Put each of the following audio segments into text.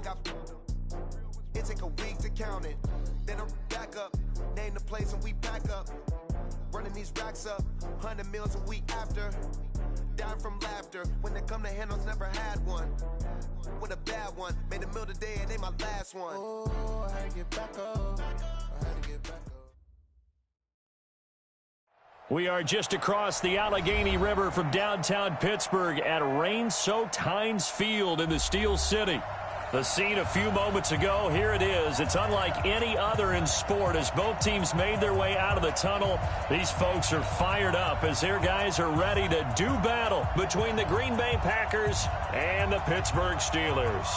only got it take a week to count it. Then I'm back up, name the place and we pack up. Running these racks up, 100 meals a week after. Dying from laughter, when they come to handles, never had one. With a bad one, made a meal today and they my last one. Oh, I had to get back up, I had to get back up. We are just across the Allegheny River from downtown Pittsburgh at rain-soaked Heinz Field in the Steel City. The scene a few moments ago, here it is. It's unlike any other in sport as both teams made their way out of the tunnel. These folks are fired up as their guys are ready to do battle between the Green Bay Packers and the Pittsburgh Steelers.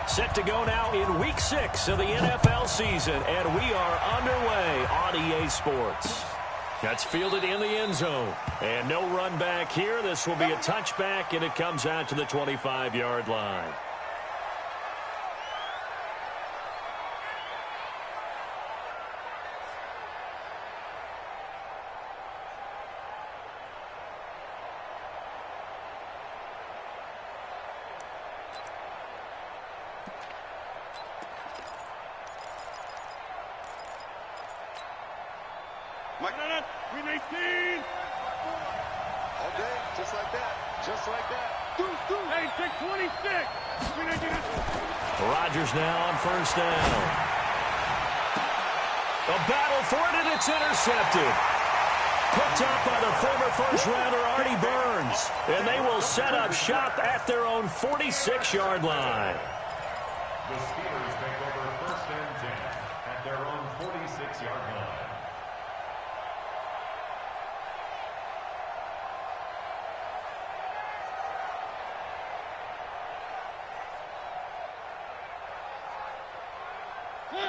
Set to go now in Week 6 of the NFL season, and we are underway on EA Sports. That's fielded in the end zone, and no run back here. This will be a touchback, and it comes out to the 25-yard line. Rodgers now on first down. A battle for it, and it's intercepted. Picked up by the former first-rounder Artie Burns. And they will set up shop at their own 46-yard line. The Steelers take over first and 10 at their own 46-yard line.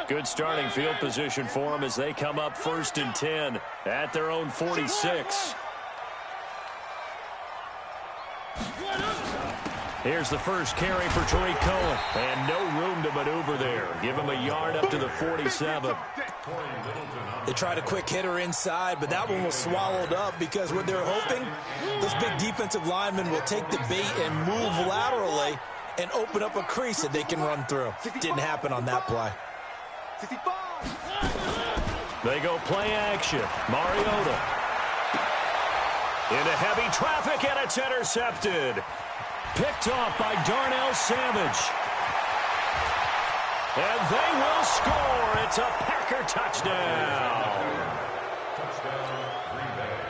Good starting field position for them as they come up first and 10 at their own 46. Here's the first carry for Tariq Cohen. And no room to maneuver there. Give him a yard up to the 47. They tried a quick hitter inside, but that one was swallowed up because what they're hoping, those big defensive linemen will take the bait and move laterally and open up a crease that they can run through. Didn't happen on that play. They go play action. Mariota. Into heavy traffic, and it's intercepted. Picked off by Darnell Savage. And they will score. It's a Packer touchdown.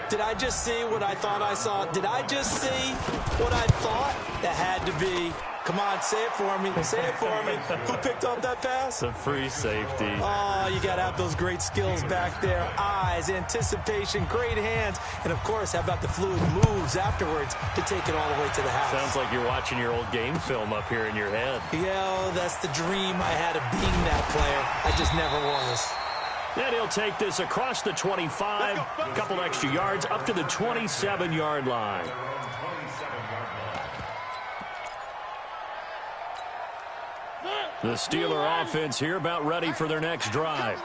Did I just see what I thought I saw? Did I just see what I thought? That had to be. Come on, say it for me. Say it for me. Who picked up that pass? The free safety. Oh, you got to have those great skills back there. Eyes, anticipation, great hands. And, of course, how about the fluid moves afterwards to take it all the way to the house? Sounds like you're watching your old game film up here in your head. Yeah, that's the dream I had of being that player. I just never was. And he'll take this across the 25, a couple extra yards, up to the 27-yard line. The Steeler offense here about ready for their next drive.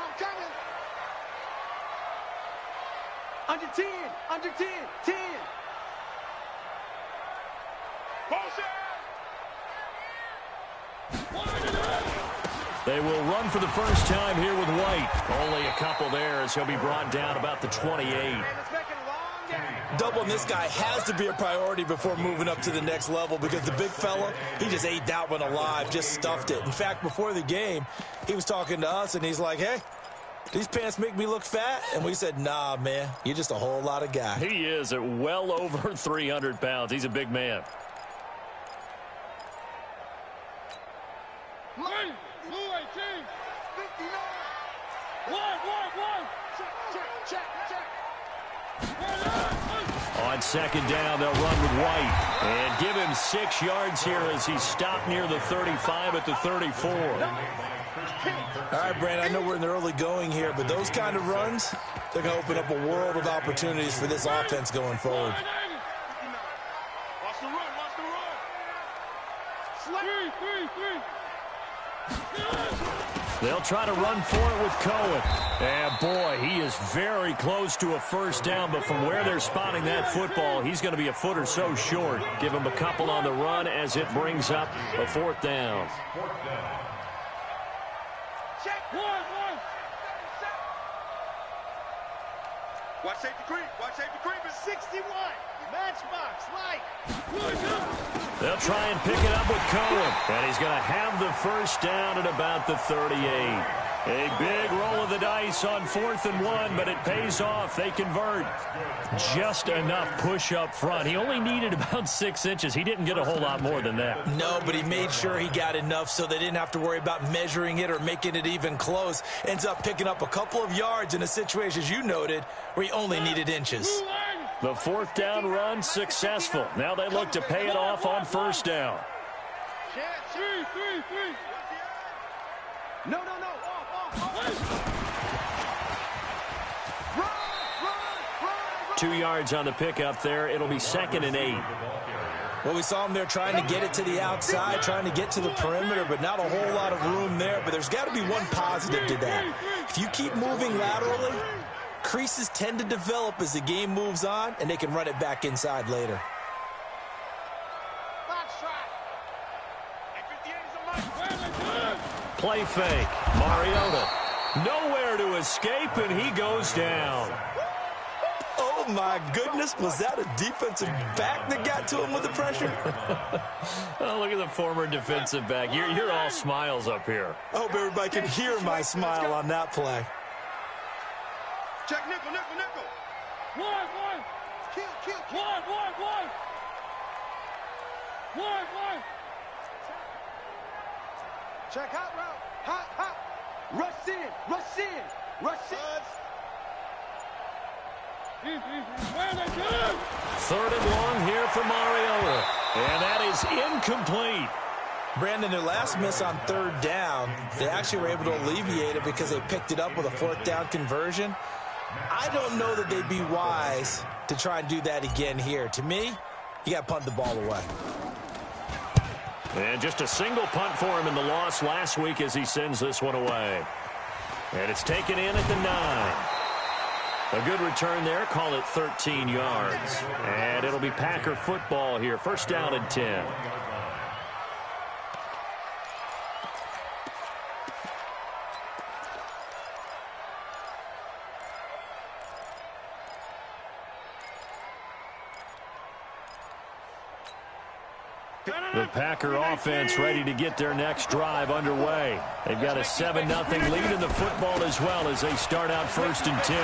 Under 10, under 10, 10. They will run for the first time here with White. Only a couple there as he'll be brought down about the 28. Doubling this guy has to be a priority before moving up to the next level because the big fella, he just ate that one alive, just stuffed it. In fact, before the game, he was talking to us, and he's like, hey, these pants make me look fat? And we said, nah, man, you're just a whole lot of guy. He is at well over 300 pounds. He's a big man. On second down, they'll run with White and give him 6 yards here as he's stopped near the 35 at the 34. All right, Brandon, I know we're in the early going here, but those kind of runs, they're going to open up a world of opportunities for this offense going forward. Watch the run, watch the run. They'll try to run for it with Cohen. And, boy, he is very close to a first down, but from where they're spotting that football, he's going to be a foot or so short. Give him a couple on the run as it brings up a fourth down. Check. One. Watch safety creep. Watch safety creep. 61. Matchbox light. They'll try and pick it up with Cohen. And he's going to have the first down at about the 38. A big roll of the dice on 4th and 1, but it pays off. They convert. Just enough push up front. He only needed about 6 inches. He didn't get a whole lot more than that. No, but he made sure he got enough so they didn't have to worry about measuring it or making it even close. Ends up picking up a couple of yards in a situation, as you noted, where he only needed inches. The 4th down run successful. Now they look to pay it off on first down. Three. No. 2 yards on the pickup there. It'll be 2nd and 8. Well, we saw him there trying to get it to the outside, trying to get to the perimeter, but not a whole lot of room there. But there's got to be one positive to that. If you keep moving laterally, creases tend to develop as the game moves on, and they can run it back inside later. Play fake. Mariota. Nowhere to escape, and he goes down. Oh, my goodness. Was that a defensive back that got to him with the pressure? Oh, look at the former defensive back. You're all smiles up here. I hope everybody can hear my smile on that play. Check nickel. One. Kill. One. Check hot route. Hot. Rush in. 3rd and long here for Mariota. And that is incomplete. Brandon, their last miss on 3rd down, they actually were able to alleviate it because they picked it up with a 4th down conversion. I don't know that they'd be wise to try and do that again here. To me, you got to punt the ball away. And just a single punt for him in the loss last week as he sends this one away. And it's taken in at the 9. A good return there. Call it 13 yards. And it'll be Packer football here. First down and 10. The Packer offense ready to get their next drive underway. They've got a 7-0 lead in the football as well as they start out 1st and 10.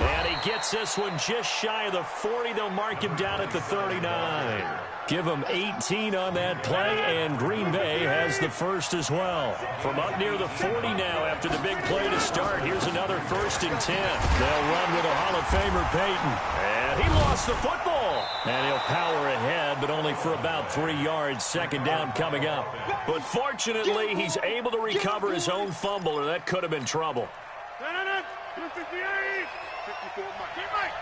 And he gets this one just shy of the 40. They'll mark him down at the 39. Give him 18 on that play, and Green Bay has the first as well. From up near the 40 now after the big play to start, here's another 1st and 10. They'll run with a Hall of Famer, Peyton. And he lost the football. And he'll power ahead, but only for about 3 yards. 2nd down coming up. But fortunately, he's able to recover his own fumble, or that could have been trouble. 58. 54, Mike.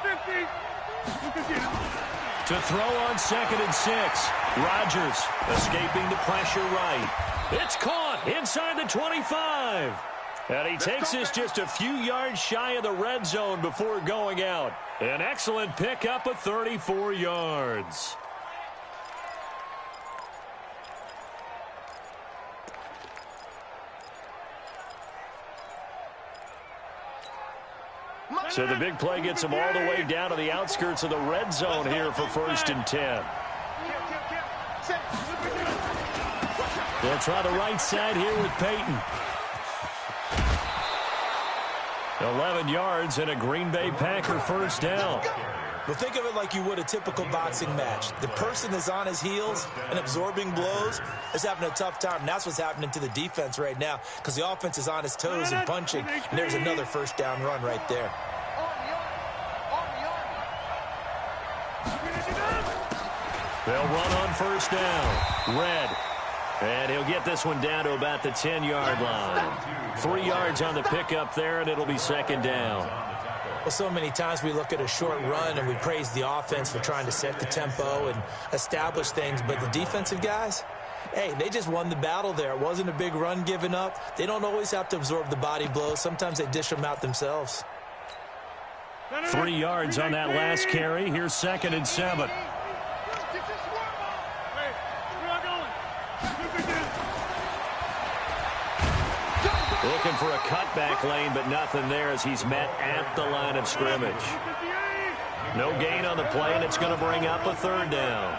150. To throw on 2nd and 6. Rodgers escaping the pressure right. It's caught inside the 25. And he takes this just a few yards shy of the red zone before going out. An excellent pickup of 34 yards. So the big play gets him all the way down to the outskirts of the red zone here for 1st and 10. They'll try the right side here with Peyton. 11 yards and a Green Bay Packer first down. But think of it like you would a typical boxing match. The person is on his heels and absorbing blows is having a tough time. And that's what's happening to the defense right now because the offense is on his toes and punching. And there's another 1st down run right there. They'll run on 1st down. Red. And he'll get this one down to about the 10-yard line. 3 yards on the pickup there, and it'll be 2nd down. Well, so many times we look at a short run and we praise the offense for trying to set the tempo and establish things, but the defensive guys, hey, they just won the battle there. It wasn't a big run given up. They don't always have to absorb the body blows. Sometimes they dish them out themselves. 3 yards on that last carry. Here's 2nd and 7. Looking for a cutback lane, but nothing there as he's met at the line of scrimmage. No gain on the play, and it's going to bring up a 3rd down.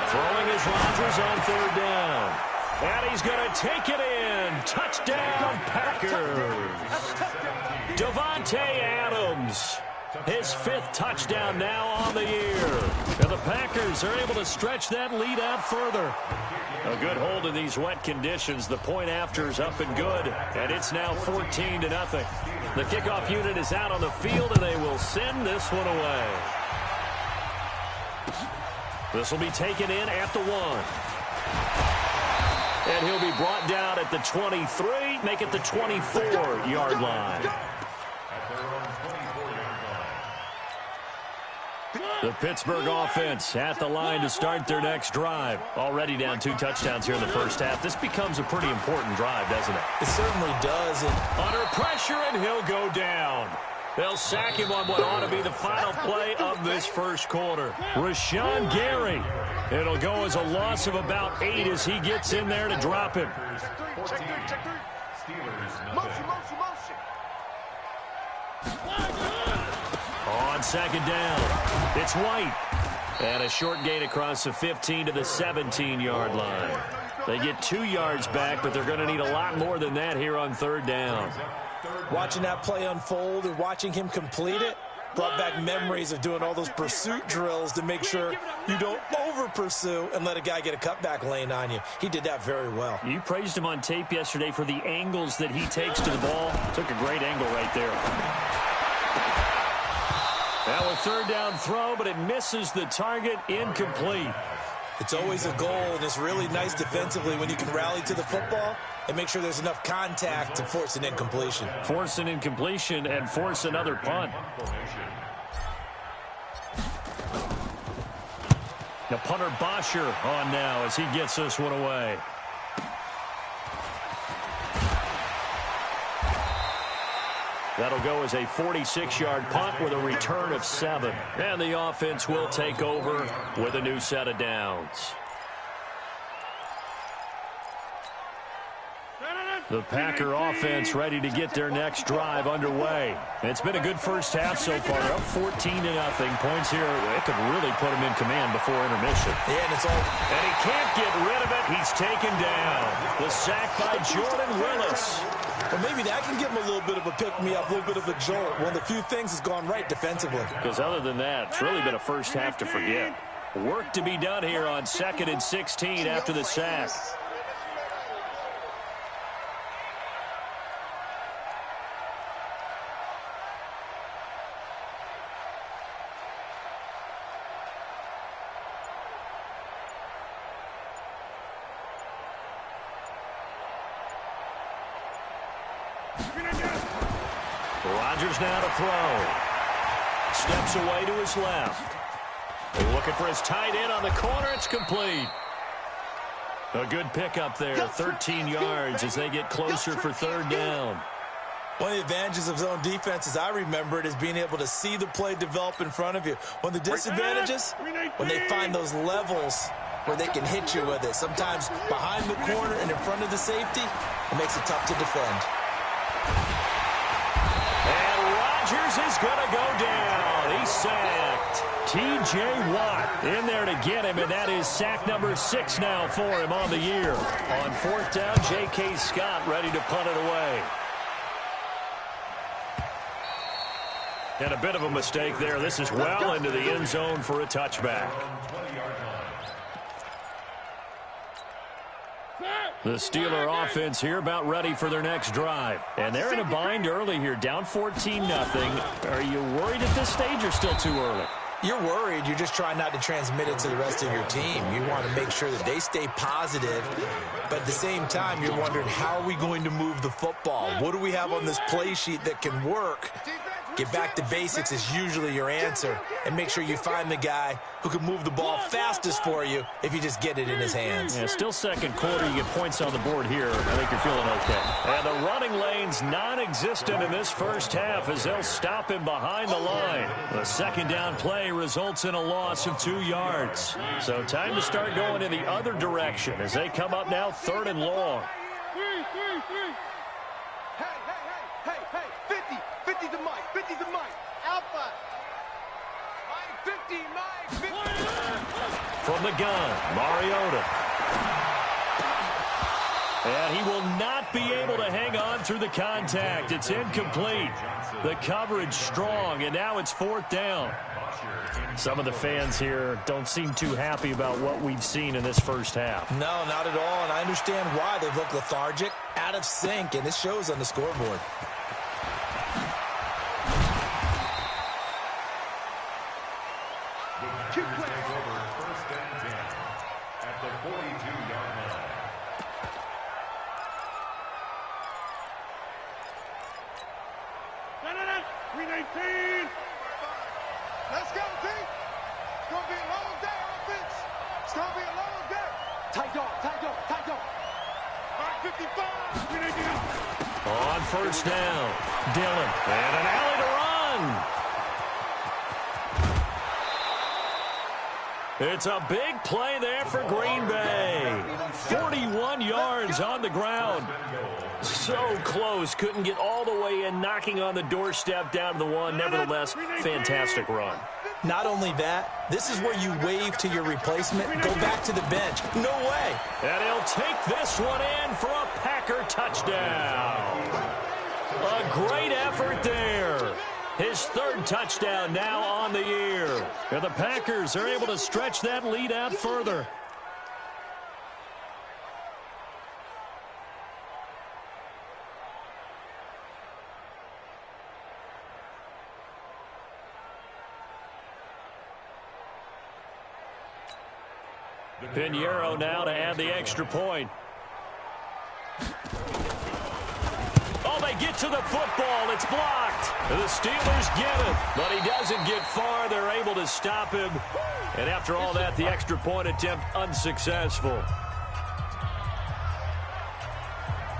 Throwing is Rodgers on 3rd down. And he's going to take it in. Touchdown, Packers. Davante Adams. His 5th touchdown now on the year. And the Packers are able to stretch that lead out further. A good hold in these wet conditions. The point after is up and good. And it's now 14-0. The kickoff unit is out on the field, and they will send this one away. This will be taken in at the 1. And he'll be brought down at the 23, make it the 24-yard line. The Pittsburgh offense at the line to start their next drive. Already down 2 touchdowns here in the first half. This becomes a pretty important drive, doesn't it? It certainly does. Under pressure, and he'll go down. They'll sack him on what ought to be the final play of this first quarter. Rashawn Gary. It'll go as a loss of about 8 as he gets in there to drop him. On 2nd down, it's White. And a short gain across the 15 to the 17-yard line. They get 2 yards back, but they're going to need a lot more than that here on 3rd down. Watching that play unfold and watching him complete it brought back memories of doing all those pursuit drills to make sure you don't over-pursue and let a guy get a cutback lane on you. He did that very well. You praised him on tape yesterday for the angles that he takes to the ball. Took a great angle right there. Now a 3rd down throw, but it misses the target. Incomplete. It's always a goal, and it's really nice defensively when you can rally to the football and make sure there's enough contact to force an incompletion. Force an incompletion and force another punt. The punter Bosher on now as he gets this one away. That'll go as a 46-yard punt with a return of 7. And the offense will take over with a new set of downs. The Packer offense ready to get their next drive underway. It's been a good first half so far. They're up 14-0. Points here, it could really put him in command before intermission. Yeah, and it's all. And he can't get rid of it. He's taken down. The sack by Jordan Willis. Well, maybe that can give him a little bit of a pick-me-up, a little bit of a jolt. One of the few things has gone right defensively. Because other than that, it's really been a first half to forget. Work to be done here on 2nd and 16 after the sack. Rodgers now to throw. Steps away to his left. Looking for his tight end on the corner. It's complete. A good pickup there. 13 yards as they get closer for 3rd down. One of the advantages of zone defense, as I remember it, is being able to see the play develop in front of you. One of the disadvantages, when they find those levels where they can hit you with it. Sometimes behind the corner and in front of the safety, it makes it tough to defend. Rodgers is going to go down. He's sacked. T.J. Watt in there to get him, and that is sack number 6 now for him on the year. On 4th down, J.K. Scott ready to punt it away. And a bit of a mistake there. This is well into the end zone for a touchback. The Steeler offense here about ready for their next drive. And they're in a bind early here, down 14-0. Are you worried at this stage or still too early? You're worried. You're just trying not to transmit it to the rest of your team. You want to make sure that they stay positive, but at the same time, you're wondering, how are we going to move the football? What do we have on this play sheet that can work? Get back to basics is usually your answer, and make sure you find the guy who can move the ball fastest for you if you just get it in his hands. Yeah, still second quarter. You get points on the board here. I think you're feeling okay. And the running lane's non-existent in this first half as they'll stop him behind the line. The second down play results in a loss of 2 yards. So time to start going in the other direction as they come up now 3rd and long. Hey, 50 to Mike, 50 to Mike, Alpha. Mike, 50, Mike, 50. From the gun, Mariota. And he will not be able to hang on through the contact. It's incomplete. The coverage strong, and now it's 4th down. Some of the fans here don't seem too happy about what we've seen in this first half. No, not at all, and I understand why. They look lethargic, out of sync, and it shows on the scoreboard. Take over 1st and 10 at the 42-yard line. Let's go, T. It's going to be a long day, offense. It's going to be a long day. Tight dog, tight dog, tight dog. All right, 55. On 1st down, Dillon. And an alley to run. It's a big play there for Green Bay. 41 yards on the ground. So close. Couldn't get all the way in, knocking on the doorstep down to the 1. Nevertheless, fantastic run. Not only that, this is where you wave to your replacement, go back to the bench. No way. And he'll take this one in for a Packer touchdown. A great effort there. His 3rd touchdown now on the year. And the Packers are able to stretch that lead out further. Pinheiro now to add the extra point. Oh, they get to the football. It's blocked. The Steelers get it, but he doesn't get far. They're able to stop him. And after all that, the extra point attempt unsuccessful.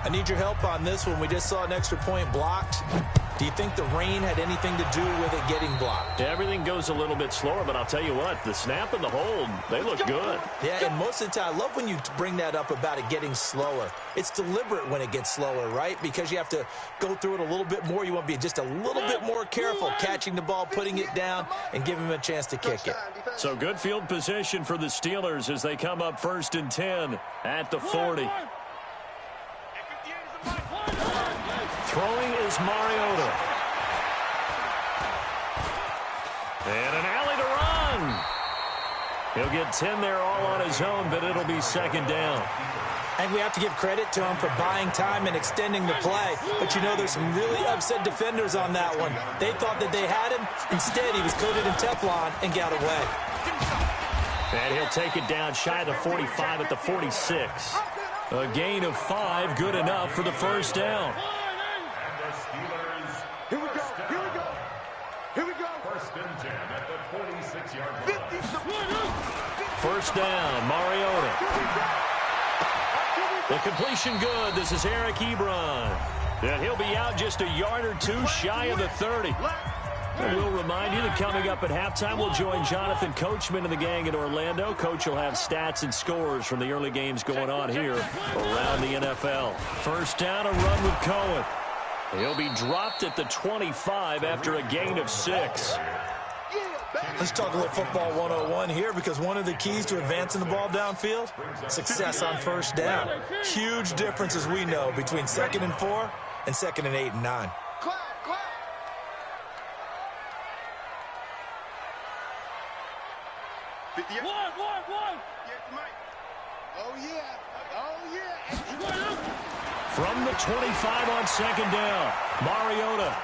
I need your help on this one. We just saw an extra point blocked. Do you think the rain had anything to do with it getting blocked? Everything goes a little bit slower, but I'll tell you what, the snap and the hold, they look good. Yeah, and most of the time, I love when you bring that up about it getting slower. It's deliberate when it gets slower, right? Because you have to go through it a little bit more. You want to be just a little bit more careful catching the ball, putting it down, and giving him a chance to kick it. So good field position for the Steelers as they come up 1st and 10 at the 40. Throwing is Mariota. And an alley to run. He'll get 10 there all on his own, but it'll be 2nd down. And we have to give credit to him for buying time and extending the play. But, you know, there's some really upset defenders on that one. They thought that they had him. Instead, he was coated in Teflon and got away. And he'll take it down shy of the 45 at the 46. A gain of 5, good enough for the 1st down. Here we go, here we go. Here we go. 1st and 10 at the 46-yard line. 1st down, Mariota. The completion good. This is Eric Ebron. And he'll be out just a yard or 2 shy of the 30. And we'll remind you that coming up at halftime, we'll join Jonathan Coachman and the gang in Orlando. Coach will have stats and scores from the early games going on here around the NFL. 1st down, a run with Cohen. He'll be dropped at the 25 after a gain of 6. Let's talk a little football 101 here, because one of the keys to advancing the ball downfield, success on 1st down. Huge difference, as we know, between 2nd and 4 and 2nd and 8 and 9. One. Oh, yeah. Oh, yeah. From the 25 on 2nd down, Mariota.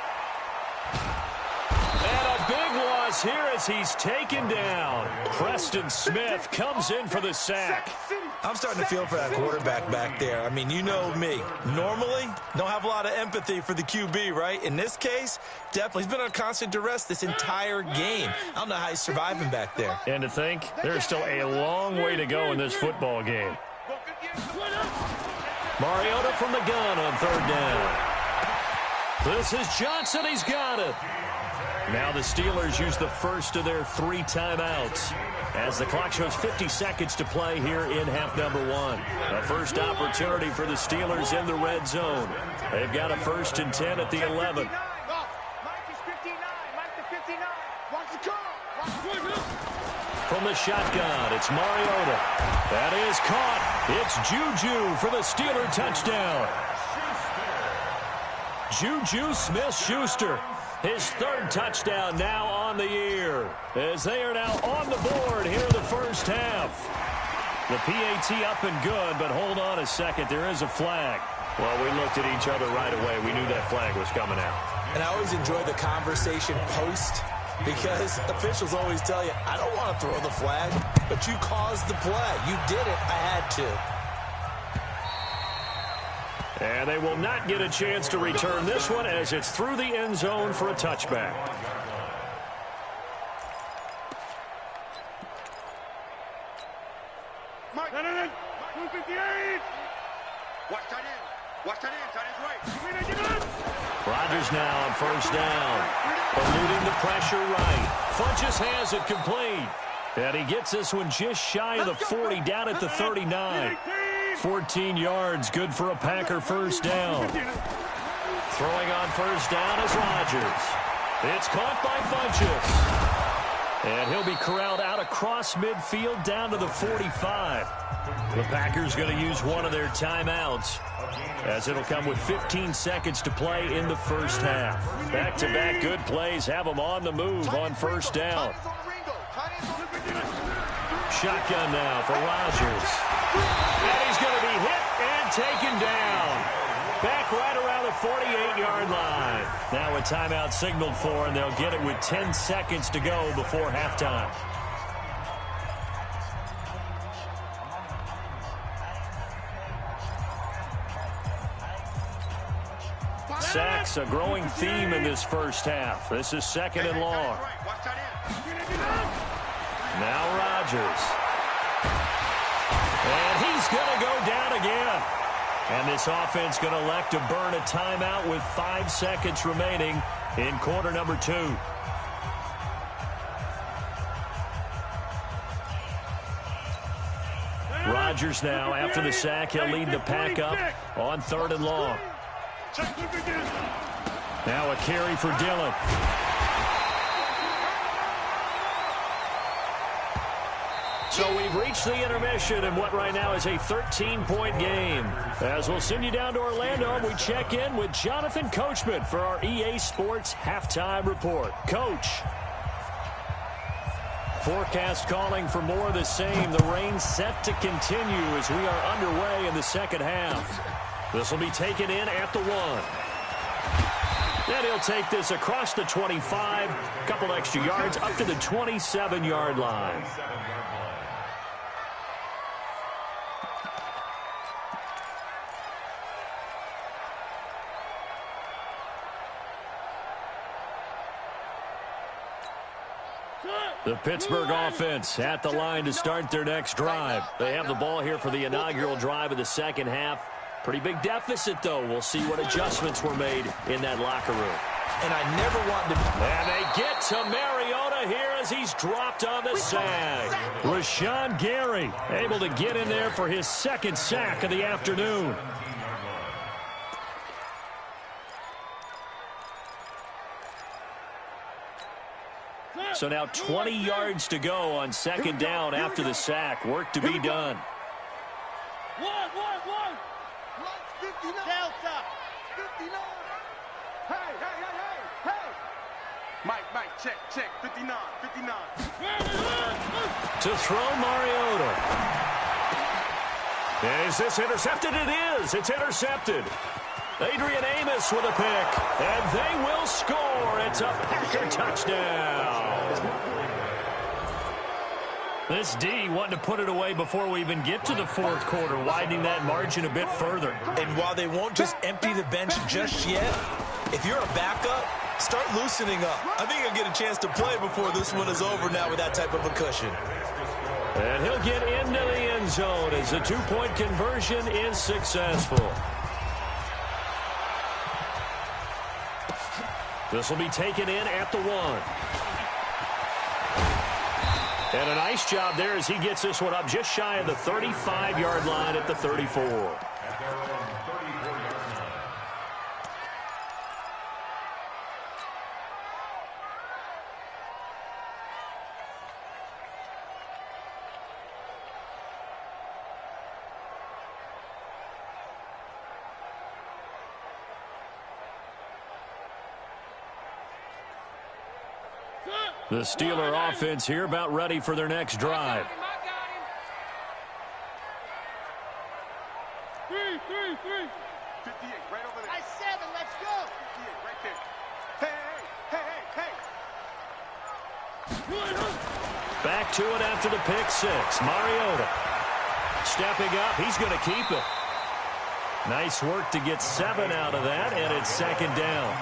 And a big one. loss here as he's taken down. Preston Smith comes in for the sack. I'm starting to feel for that quarterback back there. I mean, you know me. Normally, don't have a lot of empathy for the QB, right? In this case, definitely. He's been on constant duress this entire game. I don't know how he's surviving back there. And to think, there's still a long way to go in this football game. Mariota from the gun on 3rd down. This is Johnson. He's got it. Now the Steelers use the first of their 3 timeouts as the clock shows 50 seconds to play here in half number 1. A first opportunity for the Steelers in the red zone. They've got a 1st and 10 at the 11. From the shotgun, it's Mariota. That is caught. It's Juju for the Steeler touchdown. Juju Smith-Schuster. His 3rd touchdown now on the year as they are now on the board here in the first half. The PAT up and good, but hold on a second. There is a flag. Well, we looked at each other right away. We knew that flag was coming out. And I always enjoy the conversation post because officials always tell you, I don't want to throw the flag, but you caused the play. You did it. I had to. And they will not get a chance to return this one as it's through the end zone for a touchback. Mike, 258. Watch that in. Watch that in. That is right. Rodgers now on 1st down. Eluding the pressure right. Funchess has it complete. And he gets this one just shy of the 40, down at the 39. 14 yards, good for a Packer 1st down. Throwing on 1st down is Rodgers. It's caught by Funchess. And he'll be corralled out across midfield down to the 45. The Packers going to use one of their timeouts as it'll come with 15 seconds to play in the first half. Back-to-back good plays have them on the move on 1st down. Shotgun now for Rodgers. And he's going to be hit and taken down. Back right around the 48-yard line. Now a timeout signaled for, and they'll get it with 10 seconds to go before halftime. Sacks, a growing theme in this first half. This is 2nd and long. Now Rodgers. And he's going to go down again. And this offense going to elect to burn a timeout with 5 seconds remaining in quarter number 2. Rodgers now, after the sack, he'll lead the pack up on 3rd and long. Now a carry for Dillon. So we've reached the intermission in what right now is a 13-point game. As we'll send you down to Orlando, and we check in with Jonathan Coachman for our EA Sports Halftime Report. Coach. Forecast calling for more of the same. The rain set to continue as we are underway in the second half. This will be taken in at the 1. And he'll take this across the 25, a couple extra yards up to the 27-yard line. The Pittsburgh offense at the line to start their next drive. They have the ball here for the inaugural drive of the second half. Pretty big deficit, though. We'll see what adjustments were made in that locker room. And I never want to... And they get to Mariota here as he's dropped on the sag. Rashawn Gary able to get in there for his 2nd sack of the afternoon. So now 20 yards to go on 2nd down after the sack. Work to be done. One. Delta. 59. Hey. Mike, check. 59. To throw Mariota. And is this intercepted? It is. It's intercepted. Adrian Amos with a pick. And they will score. It's a Packer touchdown. This D wanting to put it away before we even get to the fourth quarter, widening that margin a bit further. And while they won't just empty the bench just yet, if you're a backup, start loosening up. I think you'll get a chance to play before this one is over now with that type of a cushion. And he'll get into the end zone as the two-point conversion is successful. This will be taken in at the 1. And a nice job there as he gets this one up just shy of the 35-yard line at the 34. At their own 34-yard line. The Steeler offense here about ready for their next drive. Three. 58, right over there. 7, let's go. 58, right there. Hey. Back to it after the pick 6. Mariota stepping up. He's going to keep it. Nice work to get 7 out of that, and it's second down.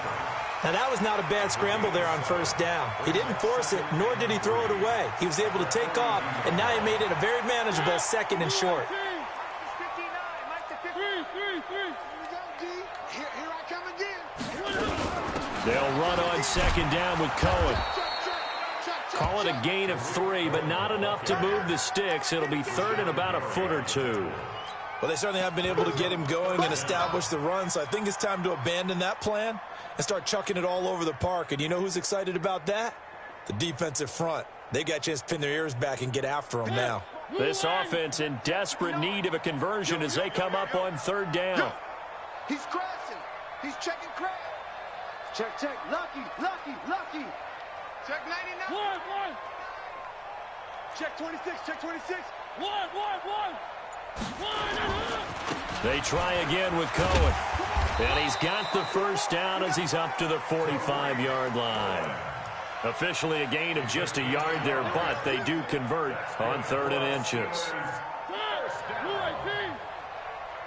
Now, that was not a bad scramble there on first down. He didn't force it, nor did he throw it away. He was able to take off, and now he made it a very manageable second and short. 59, Mike the 53. Here we go, D. Here I come again. They'll run on second down with Cohen. Call it a gain of 3, but not enough to move the sticks. It'll be third and about a foot or 2. Well, they certainly have been able to get him going and establish the run, so I think it's time to abandon that plan and start chucking it all over the park. And you know who's excited about that? The defensive front. They got a chance to pin their ears back and get after him now. This offense in desperate need of a conversion as they come up on third down. He's crashing. He's checking crash. Check. Lucky. Check 99. One. Check 26. One. They try again with Cohen. And he's got the first down as he's up to the 45-yard line. Officially a gain of just a yard there, but they do convert on 3rd and inches.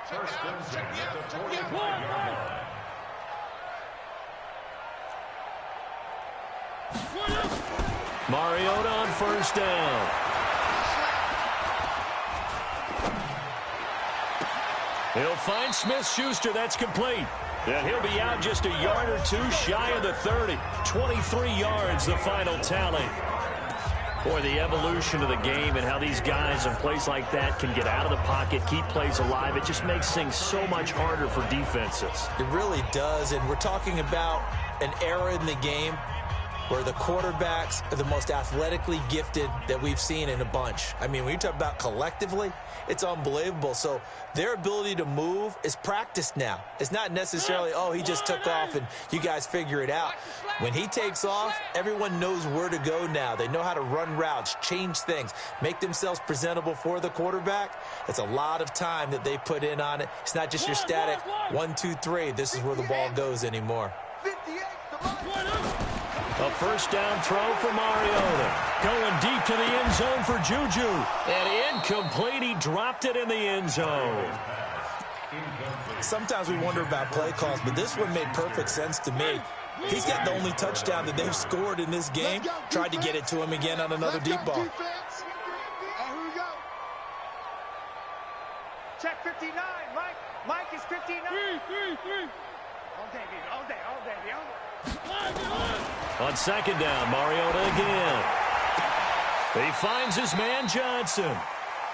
First and 10 at the 45-yard line. Mariota on first down. He'll find Smith-Schuster. That's complete. And he'll be out just a yard or 2 shy of the 30. 23 yards, the final tally. Boy, the evolution of the game and how these guys in plays like that can get out of the pocket, keep plays alive, it just makes things so much harder for defenses. It really does, and we're talking about an era in the game where the quarterbacks are the most athletically gifted that we've seen in a bunch. I mean, when you talk about collectively, it's unbelievable. So their ability to move is practiced now. It's not necessarily, oh, he just took off and you guys figure it out. When he takes off, everyone knows where to go now. They know how to run routes, change things, make themselves presentable for the quarterback. It's a lot of time that they put in on it. It's not just your static 1, 2, 3. This is where the ball goes anymore. 58, A first down throw for Mariota. Going deep to the end zone for Juju. And incomplete. He dropped it in the end zone. Sometimes we wonder about play calls, but this one made perfect sense to me. He's got the only touchdown that they've scored in this game. Tried to get it to him again on another deep ball. Here we go. Check 59, Mike. Mike is 59. 3. All day. On second down, Mariota again. He finds his man Johnson.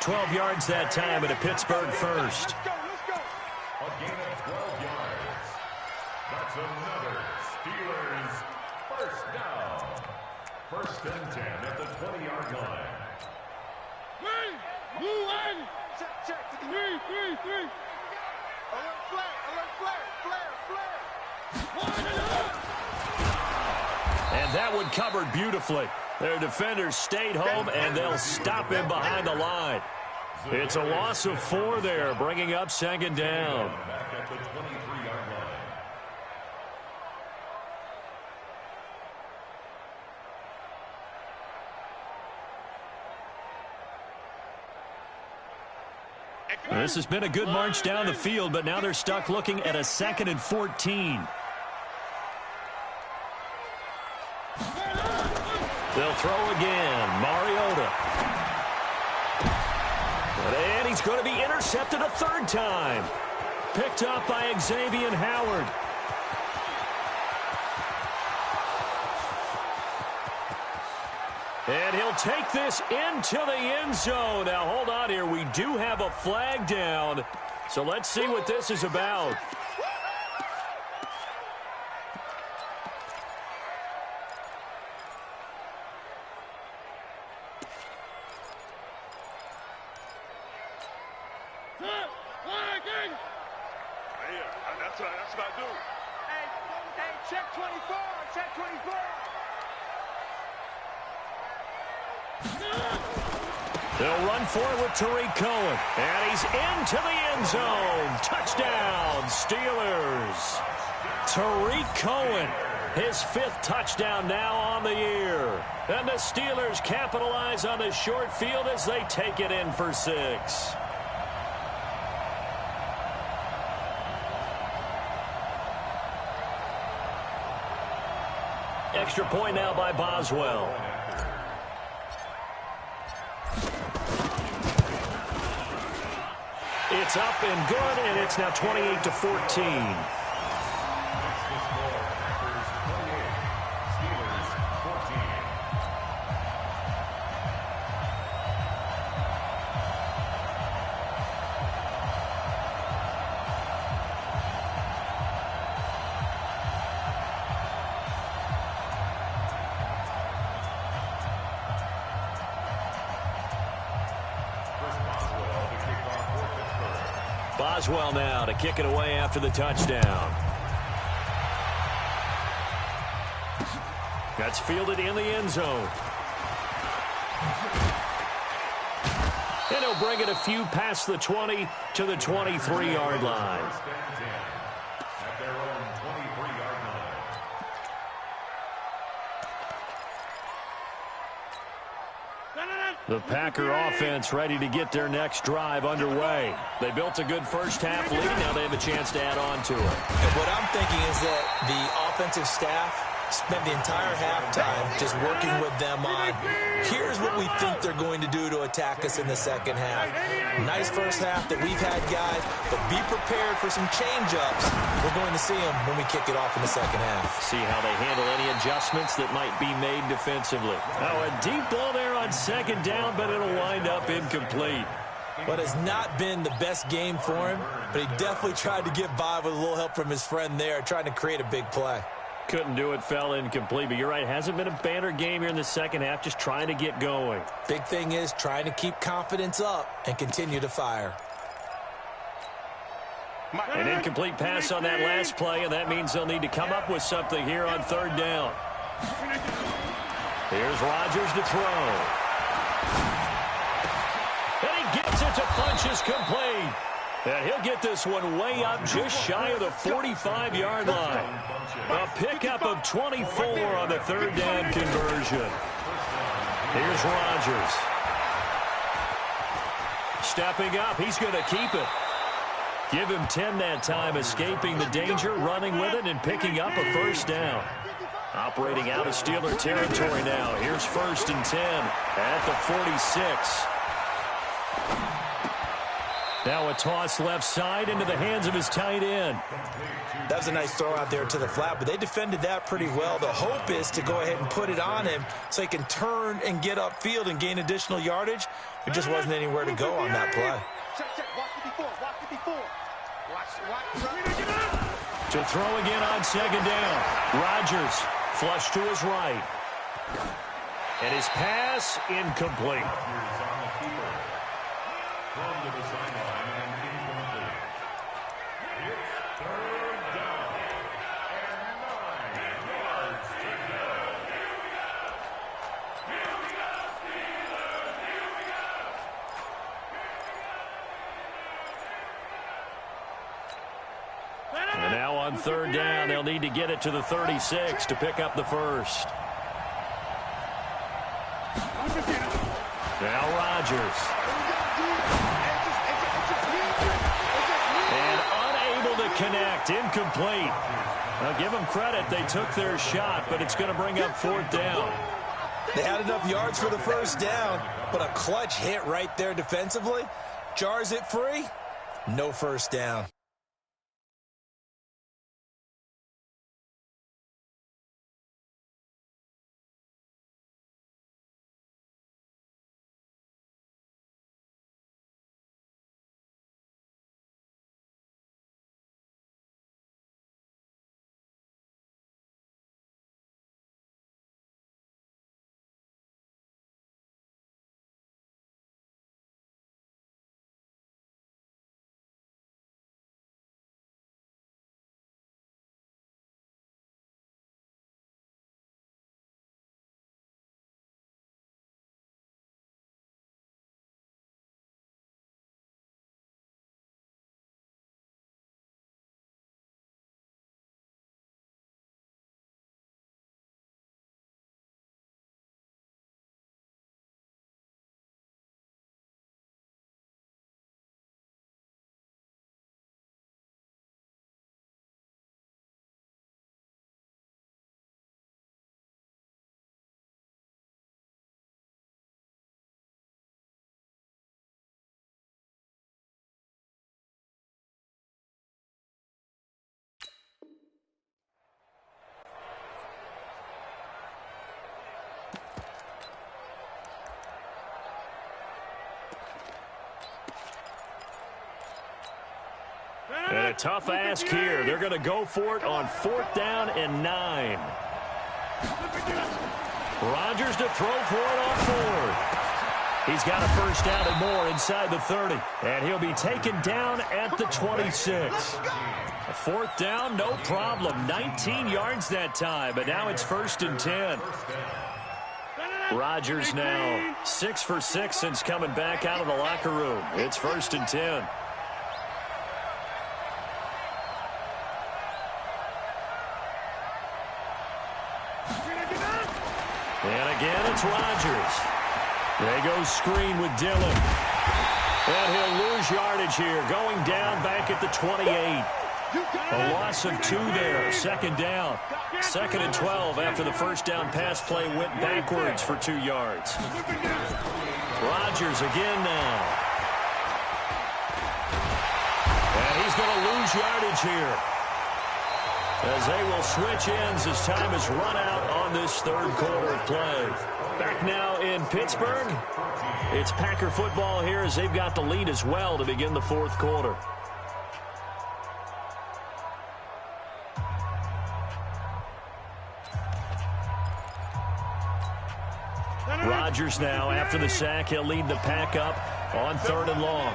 12 yards that time and a Pittsburgh first. Let's go. A gain of 12 yards. That's another Steelers first down. First and 10 at the 20-yard line. Check. 3. Alert flare. And that one covered beautifully. Their defenders stayed home, and they'll stop him behind the line. It's a loss of 4 there, bringing up second down. Back at the 23-yard line. This has been a good march down the field, but now they're stuck looking at a 2nd and 14. They'll throw again. Mariota. And he's going to be intercepted a 3rd time. Picked up by Xavier Howard. And he'll take this into the end zone. Now, hold on here. We do have a flag down. So let's see what this is about. That's what I do. Hey, check 24. Check 24. They'll run for it with Tariq Cohen. And he's into the end zone. Touchdown, Steelers. Tariq Cohen, his 5th touchdown now on the year. And the Steelers capitalize on the short field as they take it in for 6. Extra point now by Boswell. It's up and good, and it's now 28-14. Boswell now to kick it away after the touchdown. That's fielded in the end zone. And he'll bring it a few past the 20 to the 23-yard line. At their own 23-yard line. The Packer offense ready to get their next drive underway. They built a good first half lead. Now they have a chance to add on to it. And what I'm thinking is that the offensive staff spent the entire halftime just working with them on, here's what we think they're going to do to attack us in the second half. Nice first half that we've had, guys, but be prepared for some change-ups. We're going to see them when we kick it off in the second half. See how they handle any adjustments that might be made defensively. Oh, a deep ball there on 2nd down, but it'll wind up incomplete. What has not been the best game for him, but he definitely tried to get by with a little help from his friend there, trying to create a big play. Couldn't do it, fell incomplete, but you're right, hasn't been a banner game here in the second half, just trying to get going. Big thing is trying to keep confidence up and continue to fire. An incomplete pass on that last play, and that means they'll need to come up with something here on 3rd down. Here's Rodgers to throw. And he gets it to Funchess complete. And he'll get this one way up just shy of the 45-yard line. A pickup of 24 on the 3rd down conversion. Here's Rodgers. Stepping up, he's going to keep it. Give him 10 that time, escaping the danger, running with it, and picking up a 1st down. Operating out of Steeler territory now. Here's 1st and 10 at the 46. Now a toss left side into the hands of his tight end. That was a nice throw out there to the flat, but they defended that pretty well. The hope is to go ahead and put it on him so he can turn and get upfield and gain additional yardage. There just wasn't anywhere to go on that play. To throw again on 2nd down. Rodgers flush to his right. And his pass incomplete. From to the sideline and incomplete. It's 3rd down and 9 yards to go. And now on 3rd down, they'll need to get it to the 36 to pick up the 1st. Now Rodgers. connect. Incomplete. Now, give them credit. They took their shot, but it's going to bring up 4th down. They had enough yards for the first down, but a clutch hit right there defensively jars it free. No first down. And a tough ask here. They're going to go for it on 4th down and 9. Rodgers to throw for it on 4th. He's got a first down and more inside the 30. And he'll be taken down at the 26. A 4th down, no problem. 19 yards that time, but now it's 1st and 10. Rodgers now 6 for 6 since coming back out of the locker room. It's 1st and 10. And again, it's Rodgers. They go screen with Dillon. And he'll lose yardage here, going down back at the 28. A loss of 2 there, 2nd down. 2nd and 12 after the first down pass play went backwards for 2 yards. Rodgers again now. And he's going to lose yardage here, as they will switch ends as time is run out on this 3rd quarter of play. Back now in Pittsburgh, it's Packer football here as they've got the lead as well to begin the 4th quarter. Rodgers now, after the sack, he'll lead the Pack up on 3rd and long.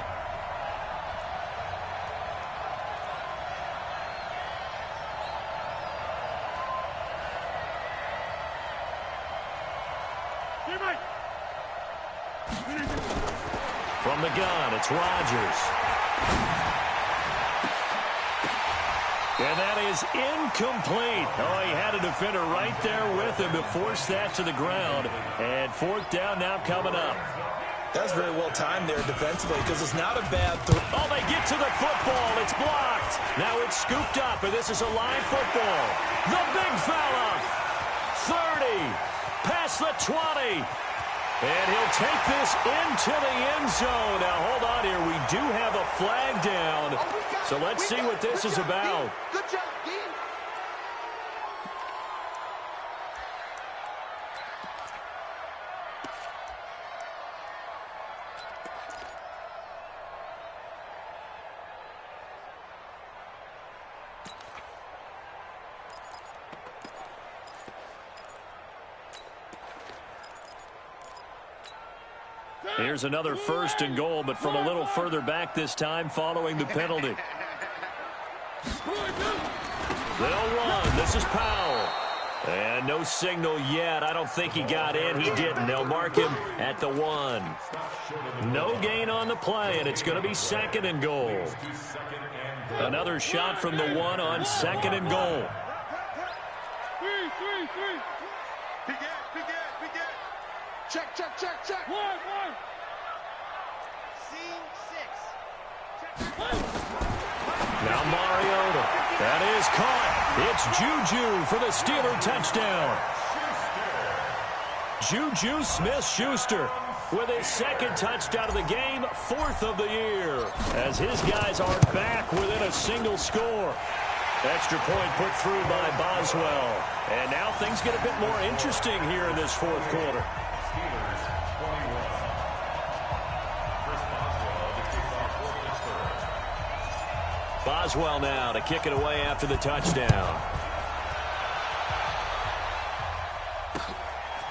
From the gun, it's Rodgers. And that is incomplete. Oh, he had a defender right there with him to force that to the ground. And 4th down now coming up. That's very well timed there defensively, because it's not a bad throw. Oh, they get to the football. It's blocked. Now it's scooped up, and this is a live football. The big fella. 30. Past the 20. And he'll take this into the end zone. Now, hold on here. We do have a flag down. So let's see what this is about. Good job, Dean. Here's another 1st and goal, but from a little further back this time following the penalty. They'll run. This is Powell. And no signal yet. I don't think he got in. He didn't. They'll mark him at the 1. No gain on the play, and it's going to be 2nd and goal. Another shot from the 1 on 2nd and goal. Check, check, check, check. One. Scene 6. Now Mariota. That is caught. It's Juju for the Steeler touchdown. Juju Smith-Schuster with his second touchdown of the game, 4th of the year, as his guys are back within a single score. Extra point put through by Boswell. And now things get a bit more interesting here in this 4th quarter. Boswell now to kick it away after the touchdown.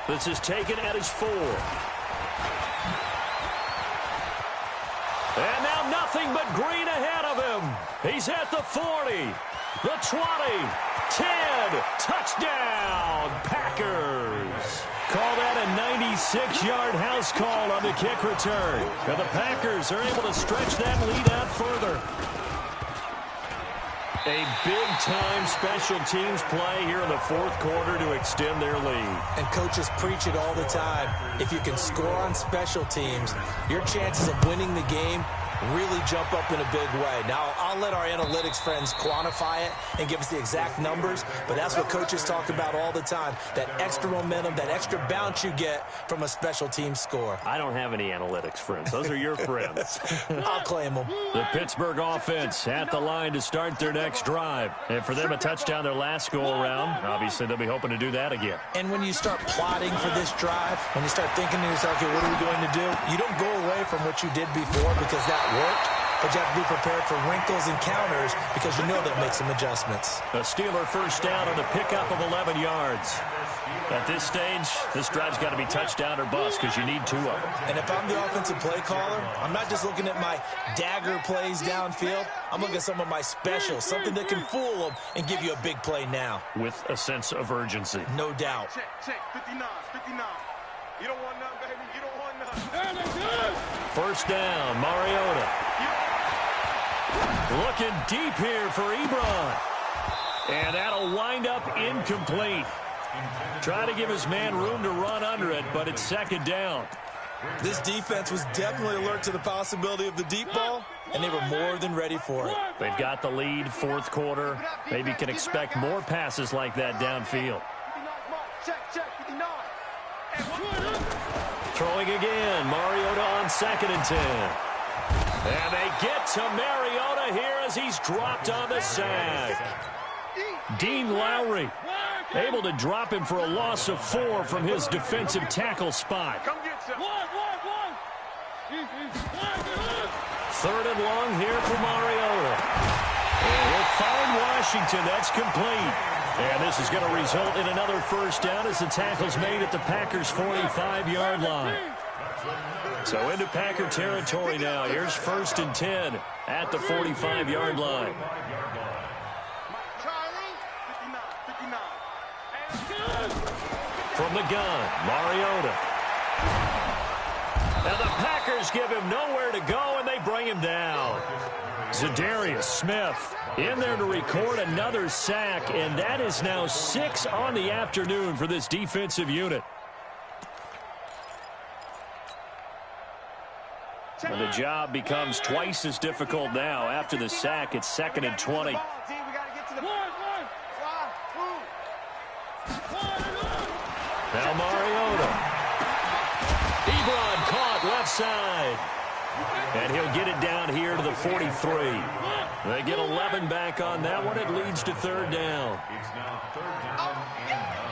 This is taken at his 4. And now nothing but green ahead of him. He's at the 40, the 20, 10, touchdown, Packers. Call that a 96-yard house call on the kick return. And the Packers are able to stretch that lead out further. A big-time special teams play here in the 4th quarter to extend their lead. And coaches preach it all the time. If you can score on special teams, your chances of winning the game really jump up in a big way. Now, I'll let our analytics friends quantify it and give us the exact numbers, but that's what coaches talk about all the time, that extra momentum, that extra bounce you get from a special team score. I don't have any analytics friends. Those are your friends. I'll claim them. The Pittsburgh offense at the line to start their next drive. And for them, a touchdown their last go-around. Obviously, they'll be hoping to do that again. And when you start plotting for this drive, when you start thinking to yourself, okay, what are we going to do? You don't go away from what you did before because that worked, but you have to be prepared for wrinkles and counters because you know they'll make some adjustments. A Steeler first down on the pickup of 11 yards. At this stage, this drive's got to be touchdown or bust because you need 2 of them. And if I'm the offensive play caller, I'm not just looking at my dagger plays downfield. I'm looking at some of my specials, something that can fool them and give you a big play now. With a sense of urgency. No doubt. Check, 59, 59. You don't want none, baby. You don't want none. First down, Mariota. Looking deep here for Ebron. And that'll wind up incomplete. Try to give his man room to run under it, but it's second down. This defense was definitely alert to the possibility of the deep ball, and they were more than ready for it. They've got the lead, 4th quarter. Maybe can expect more passes like that downfield. Check, 59. Throwing again, Mariota on 2nd and 10. And they get to Mariota here as he's dropped on the sack. Dean Lowry able to drop him for a loss of 4 from his defensive tackle spot. Come get some. 3rd and long here for Mariota. And he'll find Washington. That's complete. And this is going to result in another first down as the tackle's made at the Packers' 45-yard line. So into Packer territory now. Here's 1st and 10 at the 45-yard line. From the gun, Mariota. And the Packers give him nowhere to go, and they bring him down. Zadarius Smith in there to record another sack, and that is now 6 on the afternoon for this defensive unit. And the job becomes twice as difficult now. After the sack, it's 2nd and 20. Now Mariota. Ebron caught left side. And he'll get it down here to the 43. They get 11 back on that one. It leads to 3rd down. It's now 3rd down and 9.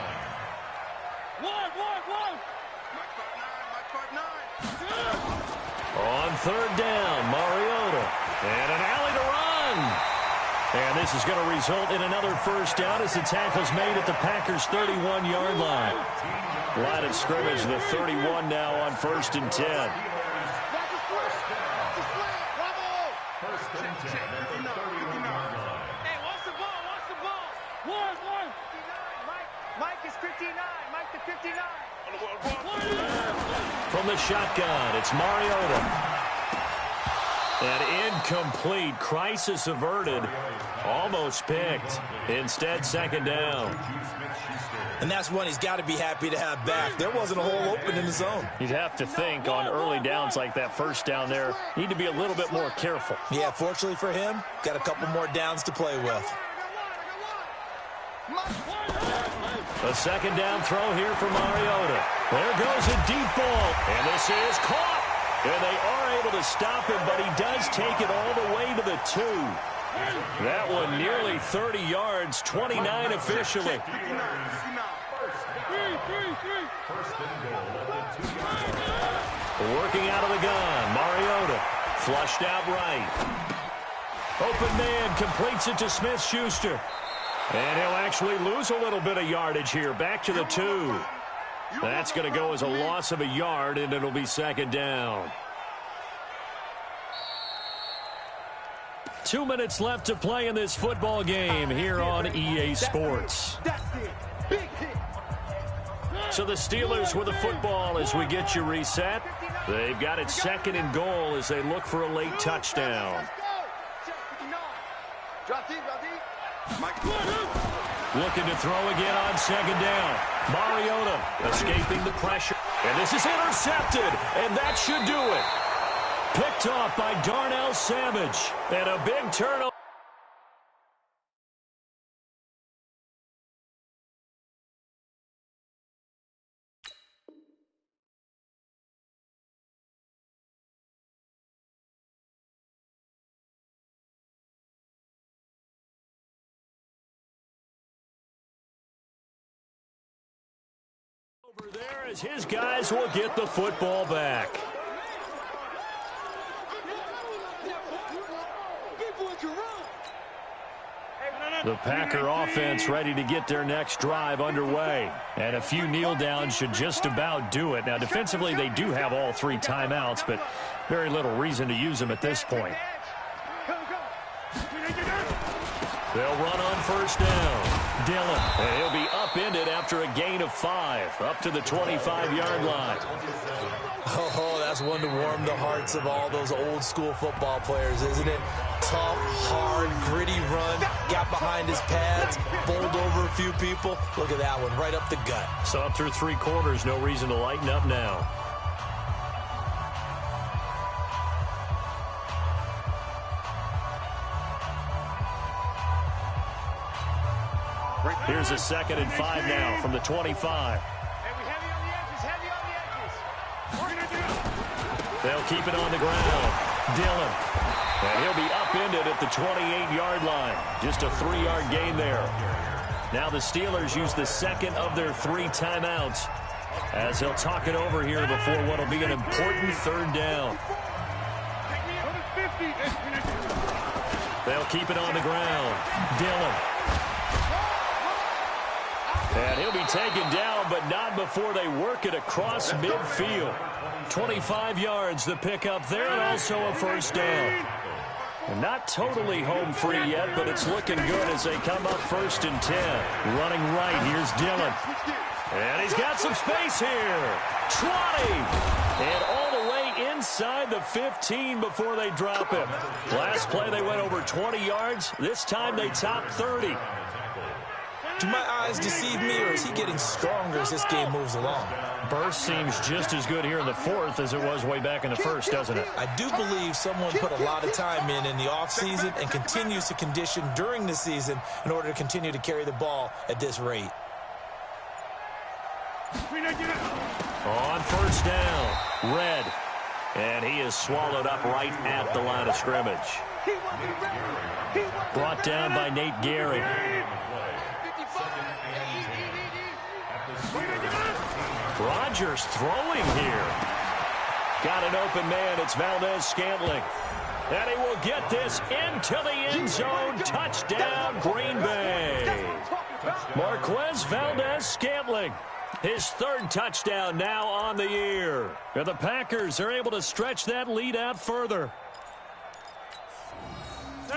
On 3rd down, Mariota. And an alley to run. And this is going to result in another first down as the tackle's made at the Packers' 31-yard line. Line of scrimmage, the 31 now on 1st and 10. First and 10 at the 31-yard line. Hey, watch the ball, watch the ball. One. Mike is 59. Mike to 59. From the shotgun, it's Mariota. An incomplete, crisis averted, almost picked. Instead, 2nd down. And that's one he's got to be happy to have back. There wasn't a hole open in the zone. You'd have to think on early downs like that first down there, need to be a little bit more careful. Yeah, fortunately for him, got a couple more downs to play with. A second down throw here for Mariota. There goes a deep ball, and this is caught. And they are able to stop him, but he does take it all the way to the 2. That one nearly 30 yards, 29 officially. Working out of the gun, Mariota flushed out right. Open man completes it to Smith-Schuster. And he'll actually lose a little bit of yardage here, back to the 2. That's going to go as a loss of a yard, and it'll be second down. 2 minutes left to play in this football game here on EA Sports. So the Steelers with the football as we get you reset. They've got it second and goal as they look for a late touchdown. Looking to throw again on second down. Mariota escaping the pressure. And this is intercepted, and that should do it. Picked off by Darnell Savage. And a big turnover. Over there as his guys will get the football back. The Packer offense ready to get their next drive underway. And a few kneel downs should just about do it. Now, defensively, they do have all 3 timeouts, but very little reason to use them at this point. They'll run on first down. Dillon, and he'll be upended after a gain of 5, up to the 25-yard line. Oh, that's one to warm the hearts of all those old-school football players, isn't it? Tough, hard, gritty run, got behind his pads, bowled over a few people. Look at that one, right up the gut. So up through 3 quarters, no reason to lighten up now. Here's a 2nd and 5 now from the 25. They'll keep it on the ground. Dillon. And he'll be upended at the 28-yard line. Just a 3-yard gain there. Now the Steelers use the 2nd of their 3 timeouts as they'll talk it over here before what will be an important 3rd down. They'll keep it on the ground. Dillon. And he'll be taken down, but not before they work it across midfield. 25 yards the pickup there, and also a first down. And not totally home free yet, but it's looking good as they come up 1st and 10. Running right, here's Dillon. And he's got some space here. 20. And all the way inside the 15 before they drop him. Last play they went over 20 yards. This time they topped 30. Do my eyes deceive me, or is he getting stronger as this game moves along? Burst seems just as good here in the 4th as it was way back in the 1st, doesn't it? I do believe someone put a lot of time in the offseason and continues to condition during the season in order to continue to carry the ball at this rate. On first down, Red. And he is swallowed up right at the line of scrimmage. Brought down by Nate Gehring. Rodgers throwing here. Got an open man. It's Valdez-Scantling. And he will get this into the end zone. Touchdown, Green Bay. Marquez Valdez-Scantling. His 3rd touchdown now on the year. And the Packers are able to stretch that lead out further.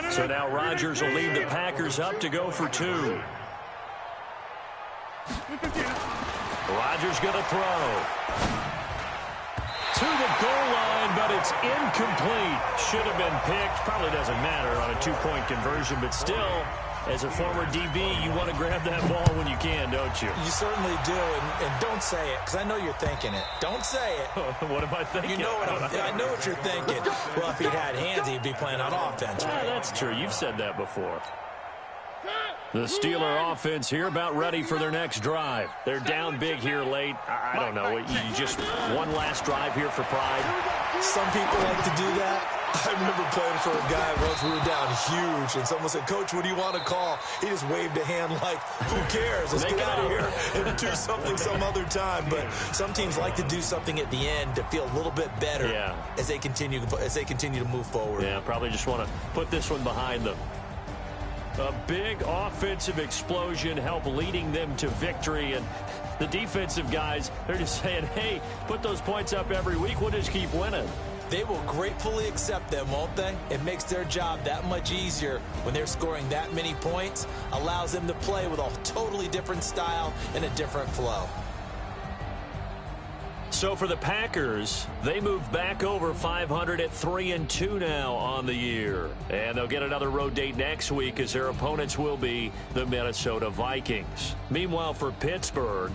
So now Rodgers will lead the Packers up to go for 2. Rodgers going to throw. To the goal line, but it's incomplete. Should have been picked. Probably doesn't matter on a 2-point conversion, but still, as a former DB, you want to grab that ball when you can, don't you? You certainly do, and don't say it, because I know you're thinking it. Don't say it. What am I thinking? You know I know what you're thinking. Well, if he'd had hands, he'd be playing on offense. Right? That's true. You've said that before. The Steeler offense here about ready for their next drive. They're down big here late. I don't know. You just one last drive here for pride. Some people like to do that. I remember playing for a guy once. We were down huge, and someone said, "Coach, what do you want to call?" He just waved a hand like, "Who cares? Let's get out of here and do something some other time." But some teams like to do something at the end to feel a little bit better as they continue to move forward. Yeah, probably just want to put this one behind them. A big offensive explosion helped leading them to victory, and the defensive guys, they're just saying, hey, put those points up every week. We'll just keep winning. They will gratefully accept them, won't they? It makes their job that much easier when they're scoring that many points, allows them to play with a totally different style and a different flow. So for the Packers, they move back over 500 at 3-2 now on the year. And they'll get another road date next week as their opponents will be the Minnesota Vikings. Meanwhile, for Pittsburgh,